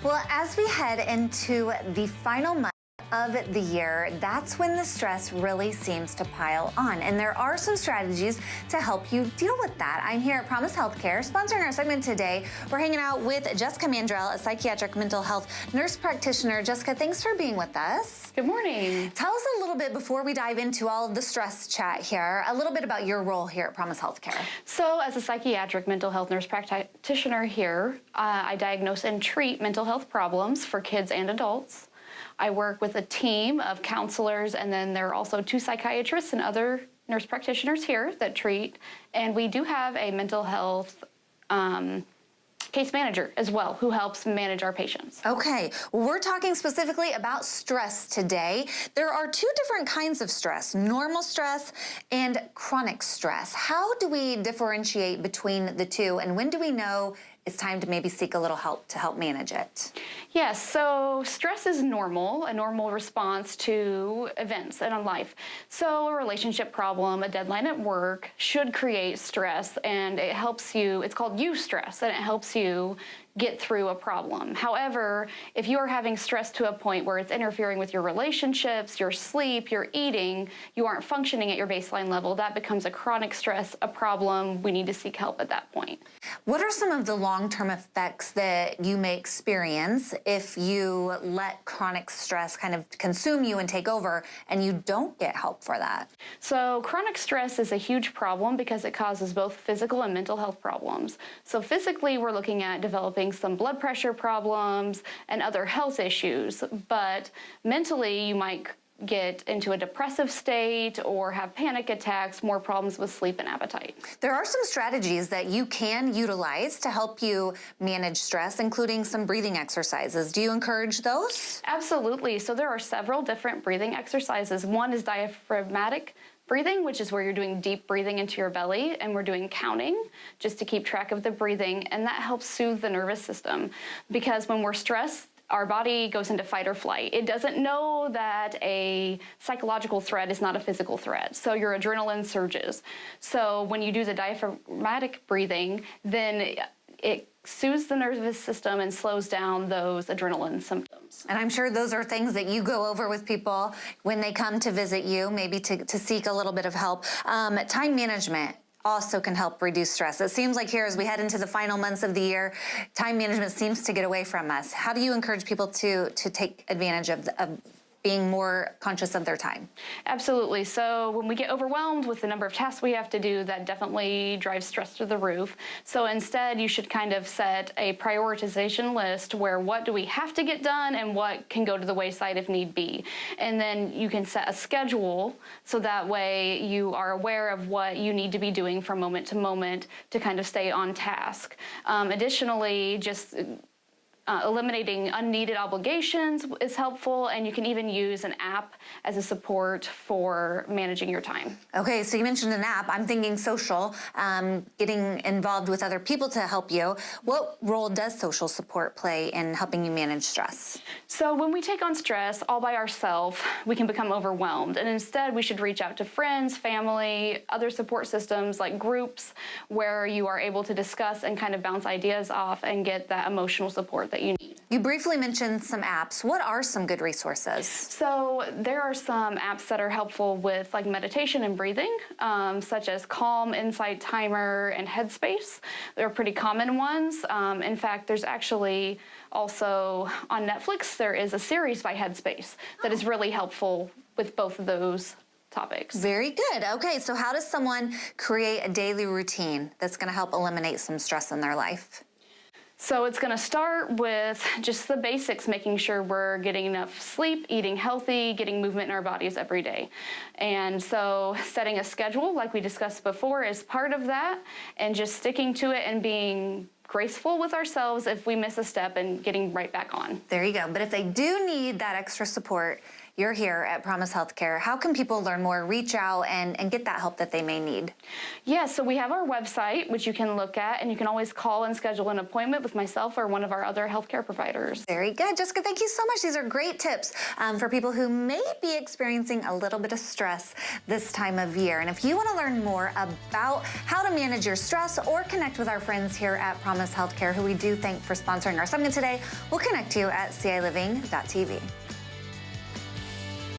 Well, as we head into the final month of the year, that's when the stress really seems to pile on. And there are some strategies to help you deal with that. I'm here at Promise Healthcare, sponsoring our segment today. We're hanging out with Jessica Mandrell, a psychiatric mental health nurse practitioner. Jessica, thanks for being with us. Good morning. Tell us a little bit, before we dive into all of the stress chat here, a little bit about your role here at Promise Healthcare. So as a psychiatric mental health nurse practitioner here, I diagnose and treat mental health problems for kids and adults. I work with a team of counselors, and then there are also 2 psychiatrists and other nurse practitioners here that treat. And we do have a mental health case manager as well, who helps manage our patients. Okay, well, we're talking specifically about stress today. There are 2 different kinds of stress, normal stress and chronic stress. How do we differentiate between the 2, and when do we know it's time to maybe seek a little help to help manage it? Yes, so stress is normal, a normal response to events in life. So a relationship problem, a deadline at work should create stress, and it helps you, it's called eustress, and it helps you get through a problem. However, if you are having stress to a point where it's interfering with your relationships, your sleep, your eating, you aren't functioning at your baseline level, that becomes a chronic stress, a problem. We need to seek help at that point. What are some of the long-term effects that you may experience if you let chronic stress kind of consume you and take over and you don't get help for that? So chronic stress is a huge problem because it causes both physical and mental health problems. So physically, we're looking at developing some blood pressure problems and other health issues, but mentally you might get into a depressive state or have panic attacks, more problems with sleep and appetite. There are some strategies that you can utilize to help you manage stress, including some breathing exercises. Do you encourage those? Absolutely. So there are several different breathing exercises. One is diaphragmatic breathing, which is where you're doing deep breathing into your belly, and we're doing counting just to keep track of the breathing, and that helps soothe the nervous system, because when we're stressed, our body goes into fight or flight. It doesn't know that a psychological threat is not a physical threat, so your adrenaline surges. So when you do the diaphragmatic breathing, then it soothes the nervous system and slows down those adrenaline symptoms. And I'm sure those are things that you go over with people when they come to visit you, maybe to seek a little bit of help. Time management also can help reduce stress. It seems like here, as we head into the final months of the year, time management seems to get away from us. How do you encourage people to take advantage of being more conscious of their time? Absolutely. So when we get overwhelmed with the number of tasks we have to do, that definitely drives stress to the roof. So instead, you should kind of set a prioritization list where what do we have to get done and what can go to the wayside if need be. And then you can set a schedule so that way you are aware of what you need to be doing from moment to moment to kind of stay on task. Additionally, just eliminating unneeded obligations is helpful, and you can even use an app as a support for managing your time. Okay, so you mentioned an app. I'm thinking social, getting involved with other people to help you. What role does social support play in helping you manage stress? So when we take on stress all by ourselves, we can become overwhelmed, and instead we should reach out to friends, family, other support systems like groups where you are able to discuss and kind of bounce ideas off and get that emotional support that you need. You briefly mentioned some apps. What are some good resources? So there are some apps that are helpful with like meditation and breathing, such as Calm, Insight Timer, and Headspace. They're pretty common ones. In fact, there's actually also on Netflix, there is a series by Headspace that is really helpful with both of those topics. Very good. Okay, so how does someone create a daily routine that's going to help eliminate some stress in their life? So it's going to start with just the basics, making sure we're getting enough sleep, eating healthy, getting movement in our bodies every day. And so setting a schedule, like we discussed before, is part of that, and just sticking to it and being graceful with ourselves if we miss a step and getting right back on. There you go. But if they do need that extra support, you're here at Promise Healthcare. How can people learn more, reach out, and get that help that they may need? Yeah, so we have our website, which you can look at, and you can always call and schedule an appointment with myself or one of our other healthcare providers. Very good. Jessica, thank you so much. These are great tips for people who may be experiencing a little bit of stress this time of year. And if you want to learn more about how to manage your stress or connect with our friends here at Promise Healthcare, who we do thank for sponsoring our segment today, we'll connect you at ciLiving.tv.